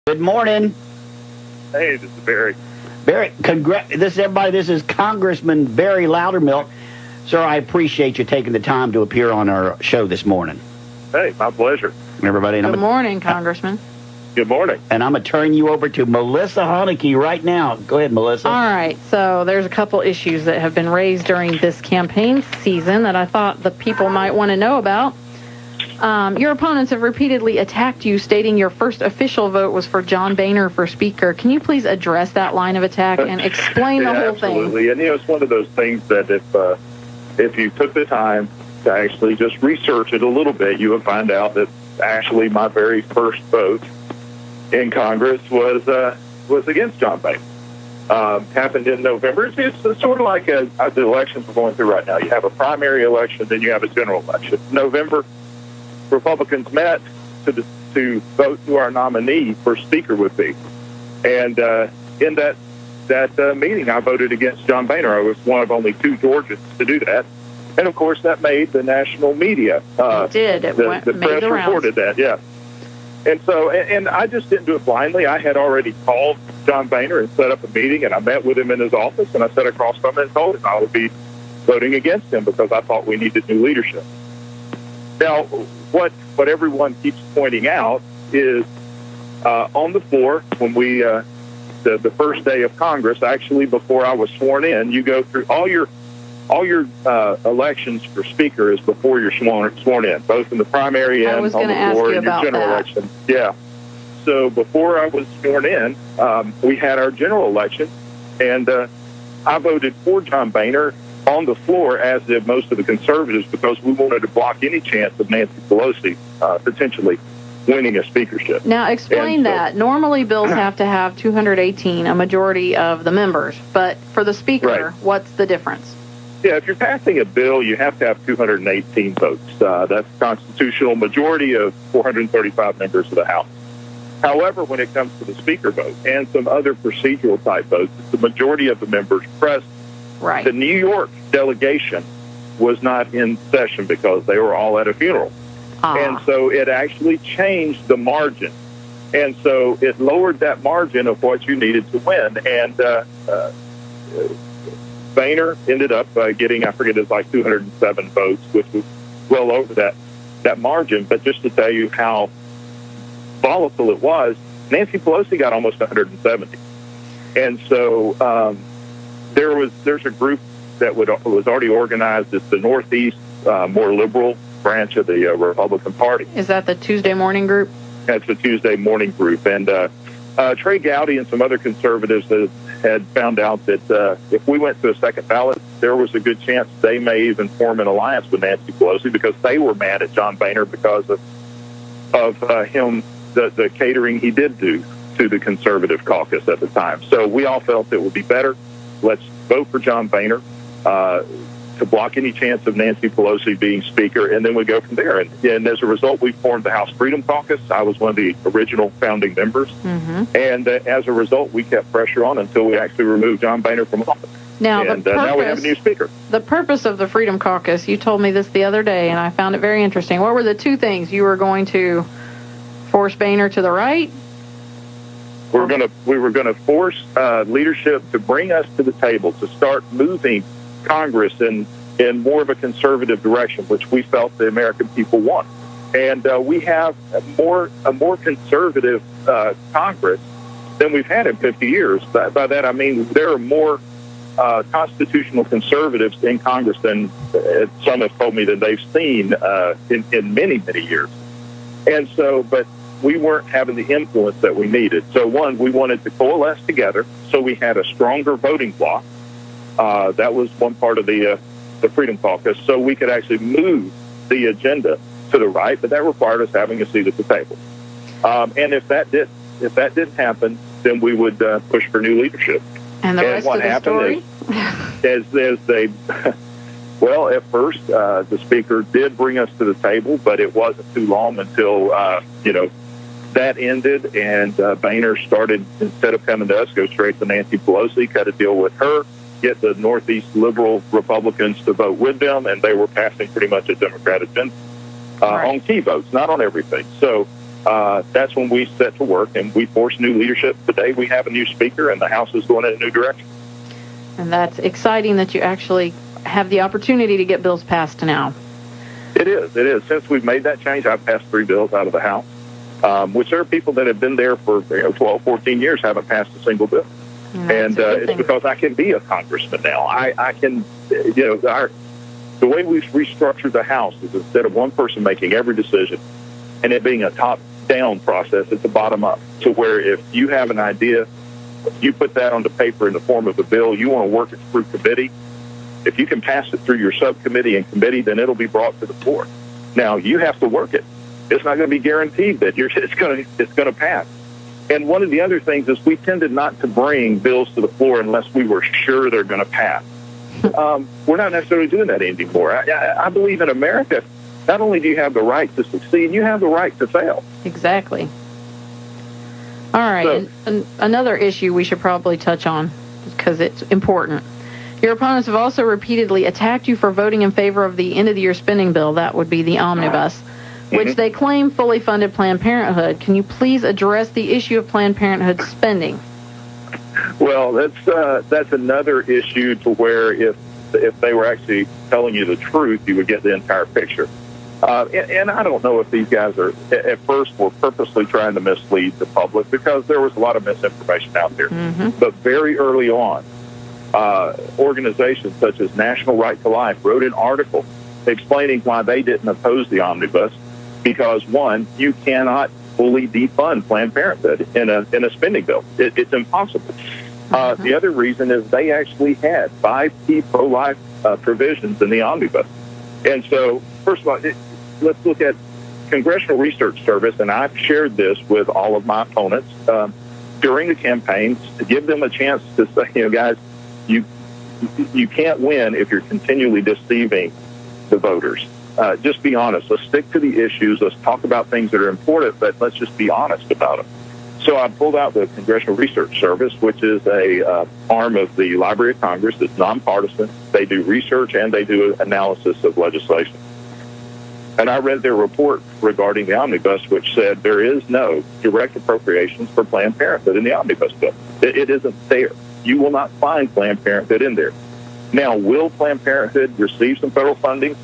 Good morning. Hey, this is Barry. Barry, this is Congressman Barry Loudermilk. Sir, I appreciate you taking the time to appear on our show this morning. Hey, my pleasure. Everybody. Good morning, Congressman. Good morning. And I'm going to turn you over to Melissa Haneke right now. Go ahead, Melissa. All right, so there's a couple issues that have been raised during this campaign season that I thought the people might want to know about. Your opponents have repeatedly attacked you, stating your first official vote was for John Boehner for Speaker. Can you please address that line of attack and explain the whole thing? Absolutely. And, it's one of those things that if you took the time to actually just research it a little bit, you would find out that actually my very first vote in Congress was against John Boehner. Happened in November. It's sort of like the elections we're going through right now. You have a primary election, then you have a general election. November, Republicans met to vote who our nominee for Speaker would be. And in that meeting, I voted against John Boehner. I was one of only two Georgians to do that. And, of course, that made the national media. It did. The press reported that, yeah. And so, and I just didn't do it blindly. I had already called John Boehner and set up a meeting, and I met with him in his office, and I sat across from him and told him I would be voting against him because I thought we needed new leadership. Now, what everyone keeps pointing out is on the floor when we the first day of Congress, actually before I was sworn in, you go through all your elections for Speaker is before you're sworn in, both in the primary and on the floor in your general election. Yeah. So before I was sworn in, we had our general election, and I voted for John Boehner on the floor, as did most of the conservatives, because we wanted to block any chance of Nancy Pelosi potentially winning a speakership. Now, explain that. Normally, bills have to have 218, a majority of the members. But for the Speaker, right. What's the difference? Yeah, if you're passing a bill, you have to have 218 votes. That's constitutional majority of 435 members of the House. However, when it comes to the Speaker vote and some other procedural type votes, it's the majority of the members present. Right. The New York delegation was not in session because they were all at a funeral. And so it actually changed the margin. And so it lowered that margin of what you needed to win. And Boehner ended up getting, I forget, it's like 207 votes, which was well over that margin. But just to tell you how volatile it was, Nancy Pelosi got almost 170. And so there's a group that was already organized as the Northeast, more liberal branch of the Republican Party. Is that the Tuesday morning group? That's the Tuesday morning group. And Trey Gowdy and some other conservatives had found out that if we went to a second ballot, there was a good chance they may even form an alliance with Nancy Pelosi because they were mad at John Boehner because of him, the catering he did do to the conservative caucus at the time. So we all felt it would be better. Let's vote for John Boehner to block any chance of Nancy Pelosi being Speaker, and then we go from there. And as a result, we formed the House Freedom Caucus. I was one of the original founding members. Mm-hmm. And as a result, we kept pressure on until we actually removed John Boehner from office. Now, now we have a new Speaker. The purpose of the Freedom Caucus, you told me this the other day, and I found it very interesting. What were the two things? You were going to force Boehner to the right? We were going to force leadership to bring us to the table, to start moving Congress in more of a conservative direction, which we felt the American people want. And we have a more conservative Congress than we've had in 50 years. By that I mean there are more constitutional conservatives in Congress than some have told me that they've seen in many, many years. And so, but we weren't having the influence that we needed. So, one, we wanted to coalesce together so we had a stronger voting bloc. That was one part of the Freedom Caucus, so we could actually move the agenda to the right, but that required us having a seat at the table. And if that didn't happen, then we would push for new leadership. And the rest what of the happened story? is they, well, at first the Speaker did bring us to the table, but it wasn't too long until that ended, and Boehner started, instead of coming to us, go straight to Nancy Pelosi, cut a deal with her, get the Northeast liberal Republicans to vote with them, and they were passing pretty much a Democrat agenda on key votes, not on everything. So that's when we set to work and we force new leadership. Today we have a new speaker and the House is going in a new direction. And that's exciting that you actually have the opportunity to get bills passed now. It is. Since we've made that change, I've passed 3 bills out of the House, which there are people that have been there for 12, 14 years haven't passed a single bill. And it's because I can be a congressman now. I can, the way we've restructured the House is instead of one person making every decision and it being a top-down process, it's a bottom-up, to where if you have an idea, you put that onto paper in the form of a bill, you want to work it through committee. If you can pass it through your subcommittee and committee, then it'll be brought to the floor. Now, you have to work it. It's not going to be guaranteed that it's going to pass. And one of the other things is we tended not to bring bills to the floor unless we were sure they're going to pass. We're not necessarily doing that anymore. I believe in America, not only do you have the right to succeed, you have the right to fail. Exactly. All right. So, another issue we should probably touch on because it's important. Your opponents have also repeatedly attacked you for voting in favor of the end-of-the-year spending bill. That would be the omnibus, which they claim fully funded Planned Parenthood. Can you please address the issue of Planned Parenthood spending? Well, that's another issue to where if they were actually telling you the truth, you would get the entire picture. And I don't know if these guys are, at first, were purposely trying to mislead the public because there was a lot of misinformation out there. But very early on, organizations such as National Right to Life wrote an article explaining why they didn't oppose the omnibus because, one, you cannot fully defund Planned Parenthood in a spending bill. It's impossible. The other reason is they actually had 5 key pro-life provisions in the omnibus. And so, first of all, let's look at Congressional Research Service, and I've shared this with all of my opponents during the campaigns to give them a chance to say, guys, you can't win if you're continually deceiving the voters. Just be honest. Let's stick to the issues. Let's talk about things that are important, but let's just be honest about them. So I pulled out the Congressional Research Service, which is a arm of the Library of Congress. It's nonpartisan. They do research and they do analysis of legislation. And I read their report regarding the omnibus, which said there is no direct appropriations for Planned Parenthood in the omnibus bill. It isn't there. You will not find Planned Parenthood in there. Now, will Planned Parenthood receive some federal funding?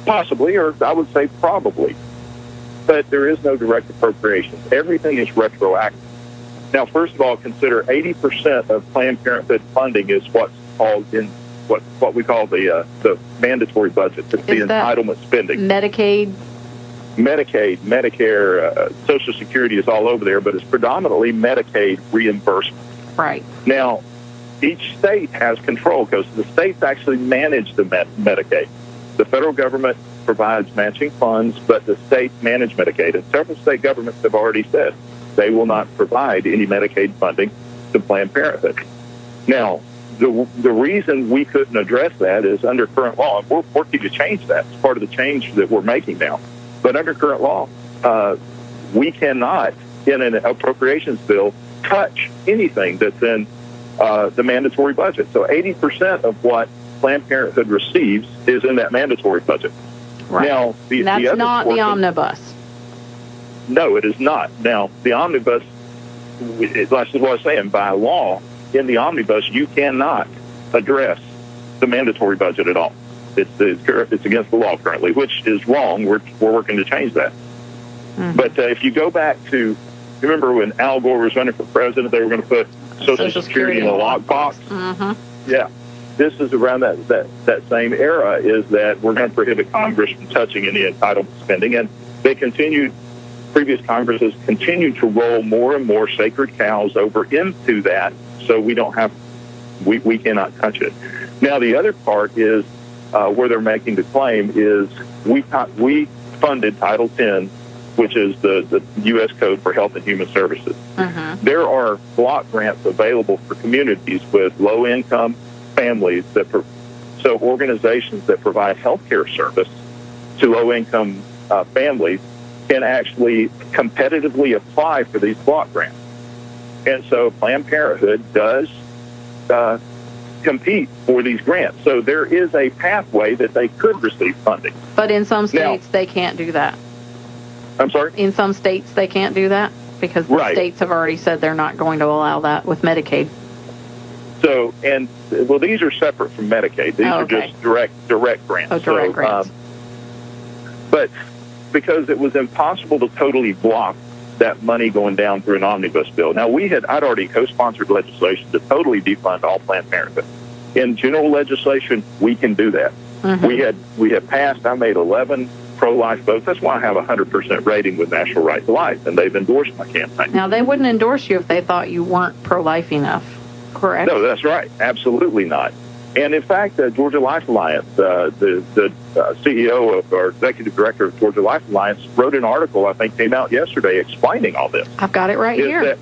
Possibly, or I would say probably. But there is no direct appropriations. Everything is retroactive. Now, first of all, consider 80% of Planned Parenthood funding is what's called in what we call the mandatory budget. It's the entitlement spending. Medicaid, Medicare, Social Security is all over there, but it's predominantly Medicaid reimbursement. Right. Now, each state has control because the states actually manage the Medicaid. The federal government provides matching funds, but the states manage Medicaid. And several state governments have already said they will not provide any Medicaid funding to Planned Parenthood. Now, the reason we couldn't address that is under current law, and we're working to change that. It's part of the change that we're making now. But under current law, we cannot, in an appropriations bill, touch anything that's in the mandatory budget. So 80% of what Planned Parenthood receives is in that mandatory budget. Right. Now, that's the not the omnibus. No, it is not. Now, the omnibus, that's what I was saying, by law, in the omnibus, you cannot address the mandatory budget at all. It's against the law currently, which is wrong. We're working to change that. But if you go back to, remember when Al Gore was running for president, they were going to put Social Security in a lockbox? Yeah. This is around that same era, is that we're going to prohibit Congress from touching any entitlement spending. And previous Congresses continued to roll more and more sacred cows over into that, so we cannot touch it. Now, the other part is where they're making the claim is we funded Title 10, which is the U.S. Code for Health and Human Services. There are block grants available for communities with low-income families, so organizations that provide health care service to low-income families can actually competitively apply for these block grants. And so Planned Parenthood does compete for these grants. So there is a pathway that they could receive funding. But in some states, they can't do that. I'm sorry? In some states, they can't do that because the states have already said they're not going to allow that with Medicaid. So, these are separate from Medicaid. These are just direct grants. Oh, direct grants. But because it was impossible to totally block that money going down through an omnibus bill. Now, I'd already co-sponsored legislation to totally defund all Planned Parenthood. In general legislation, we can do that. We had passed, I made 11 pro-life votes. That's why I have a 100% rating with National Right to Life, and they've endorsed my campaign. Now, they wouldn't endorse you if they thought you weren't pro-life enough, correct? No, that's right. Absolutely not. And in fact, Georgia Life Alliance, the CEO or executive director of Georgia Life Alliance, wrote an article, I think came out yesterday, explaining all this. I've got it right here.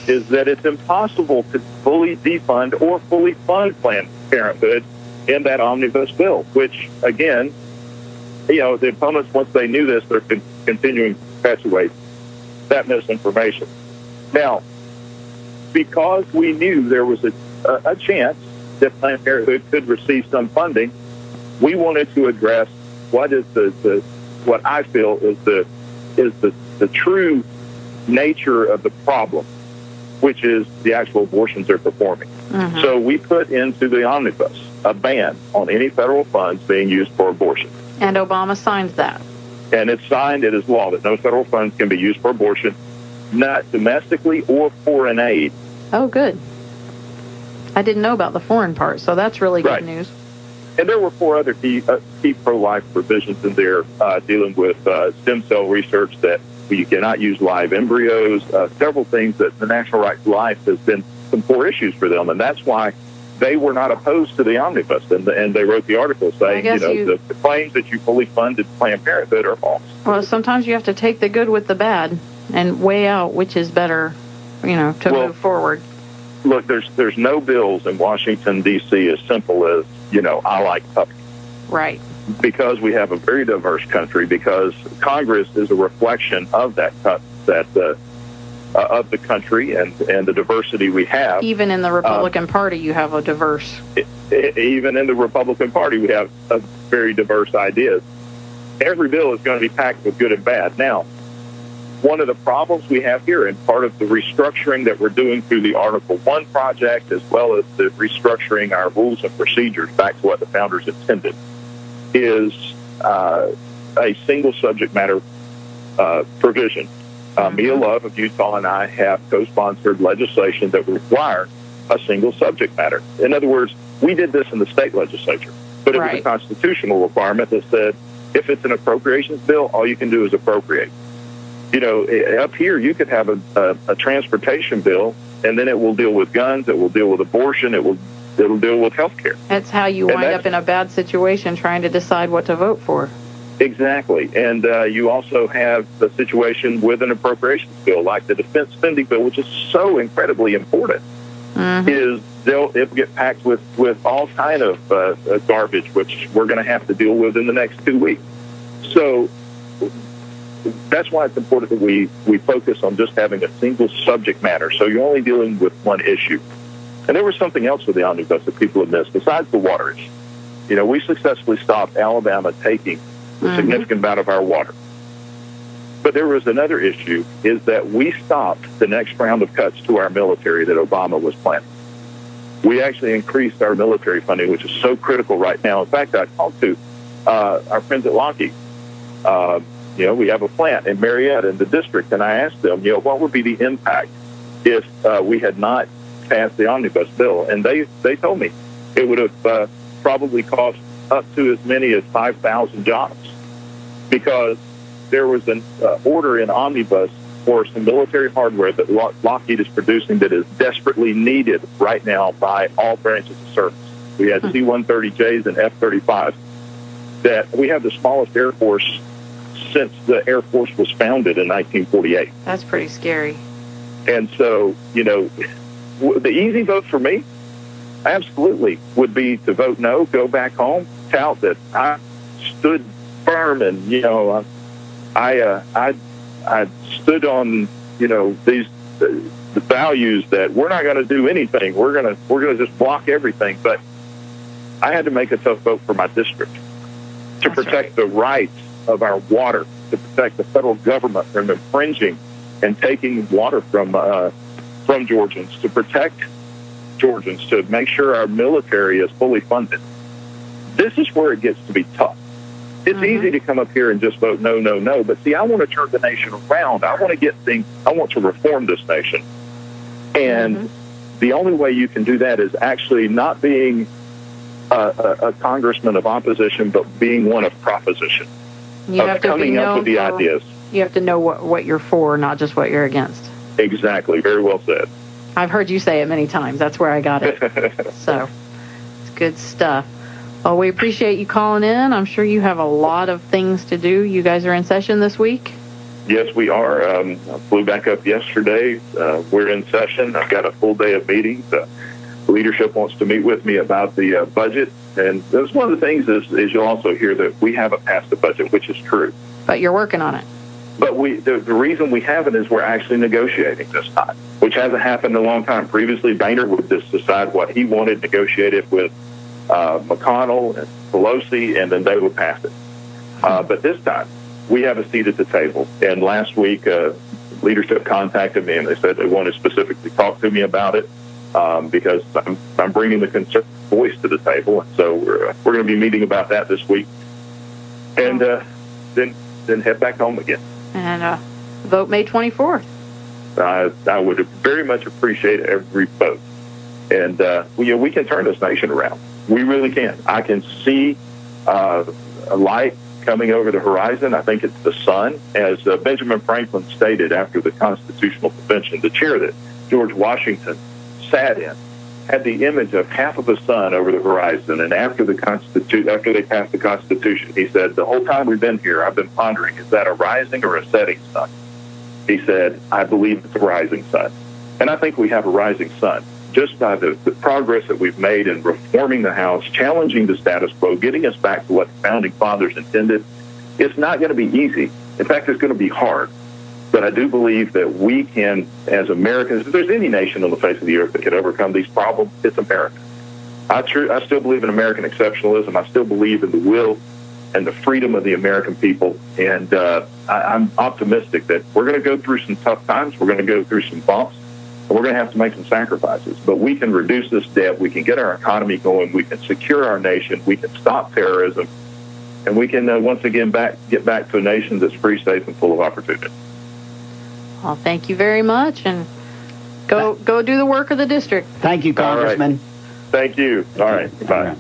Is that it's impossible to fully defund or fully fund Planned Parenthood in that omnibus bill, which, again, the opponents, once they knew this, they're continuing to perpetuate that misinformation. Now, because we knew there was a chance that Planned Parenthood could receive some funding, we wanted to address what is what I feel is the true nature of the problem, which is the actual abortions they're performing. So we put into the omnibus a ban on any federal funds being used for abortion. And Obama signed that. And it's signed, it is law that no federal funds can be used for abortion, not domestically or foreign aid. Oh, good. I didn't know about the foreign part, so that's really good news. And there were 4 other key pro-life provisions in there dealing with stem cell research, that you cannot use live embryos, several things that the National Right to Life has been some core issues for them, and that's why they were not opposed to the omnibus, and they wrote the article saying, the claims that you fully funded Planned Parenthood are false. Well, sometimes you have to take the good with the bad and weigh out which is better, to move forward. Look, there's no bills in Washington, D.C. as simple as, I like puppies. Right. Because we have a very diverse country, because Congress is a reflection of of the country and the diversity we have. Even in the Republican Party, you have a diverse. Even in the Republican Party, we have very diverse ideas. Every bill is going to be packed with good and bad. Now, one of the problems we have here, and part of the restructuring that we're doing through the Article 1 project, as well as the restructuring our rules and procedures back to what the founders intended, is a single subject matter provision. Mia Love of Utah and I have co-sponsored legislation that requires a single subject matter. In other words, we did this in the state legislature, but it was a constitutional requirement that said if it's an appropriations bill, all you can do is appropriate. Up here, you could have a transportation bill, and then it will deal with guns, it will deal with abortion, it'll deal with health care. That's how you wind up in a bad situation trying to decide what to vote for. Exactly. And you also have the situation with an appropriations bill, like the defense spending bill, which is so incredibly important, is it'll get packed with all kind of garbage, which we're going to have to deal with in the next 2 weeks. So that's why it's important that we focus on just having a single subject matter. So you're only dealing with one issue. And there was something else with the omnibus that people have missed, besides the water issue. We successfully stopped Alabama taking a significant amount of our water. But there was another issue, is that we stopped the next round of cuts to our military that Obama was planning. We actually increased our military funding, which is so critical right now. In fact, I talked to our friends at Lockheed. We have a plant in Marietta in the district, and I asked them, what would be the impact if we had not passed the omnibus bill? And they told me it would have probably cost up to as many as 5,000 jobs, because there was an order in omnibus for some military hardware that Lockheed is producing that is desperately needed right now by all branches of service. We had C-130Js and F-35s. That we have the smallest Air Force since the Air Force was founded in 1948. That's pretty scary. And so, the easy vote for me absolutely would be to vote no, go back home, tout that I stood firm, and I stood on these the values that we're not going to do anything. We're going to just block everything. But I had to make a tough vote for my district to protect the rights of our water to protect the federal government from infringing and taking water from Georgians, to protect Georgians, to make sure our military is fully funded. This is where it gets to be tough. It's easy to come up here and just vote no, no, no. But see, I want to turn the nation around. I want to reform this nation. And the only way you can do that is actually not being a congressman of opposition, but being one of proposition. You have to coming up with the ideas. You have to know what you're for, not just what you're against. Exactly. Very well said. I've heard you say it many times. That's where I got it. So it's good stuff. Well, we appreciate you calling in. I'm sure you have a lot of things to do. You guys are in session this week? Yes, we are. I flew back up yesterday. We're in session. I've got a full day of meetings. Leadership wants to meet with me about the budget. And that's one of the things is you'll also hear that we haven't passed the budget, which is true. But you're working on it. But the reason we haven't is we're actually negotiating this time, which hasn't happened in a long time. Previously, Boehner would just decide what he wanted, negotiate it with McConnell and Pelosi, and then they would pass it. But this time, we have a seat at the table. And last week, leadership contacted me, and they said they wanted to specifically talk to me about it because I'm bringing the conservative voice to the table. And so we're going to be meeting about that this week. And then head back home again. And vote May 24th. I would very much appreciate every vote. And we can turn this nation around. We really can. I can see a light coming over the horizon. I think it's the sun. As Benjamin Franklin stated after the Constitutional Convention, the chair that George Washington sat in had the image of half of a sun over the horizon. And after they passed the Constitution, he said, the whole time we've been here, I've been pondering, is that a rising or a setting sun? He said, I believe it's a rising sun. And I think we have a rising sun. Just by the progress that we've made in reforming the House, challenging the status quo, getting us back to what the Founding Fathers intended, it's not going to be easy. In fact, it's going to be hard. But I do believe that we can, as Americans, if there's any nation on the face of the earth that can overcome these problems, it's America. I still believe in American exceptionalism. I still believe in the will and the freedom of the American people. And I'm optimistic that we're going to go through some tough times. We're going to go through some bumps. And we're going to have to make some sacrifices. But we can reduce this debt. We can get our economy going. We can secure our nation. We can stop terrorism. And we can, once again, get back to a nation that's free, safe, and full of opportunity. Well, thank you very much, and go do the work of the district. Thank you, Congressman. All right. Thank you. All right. Bye.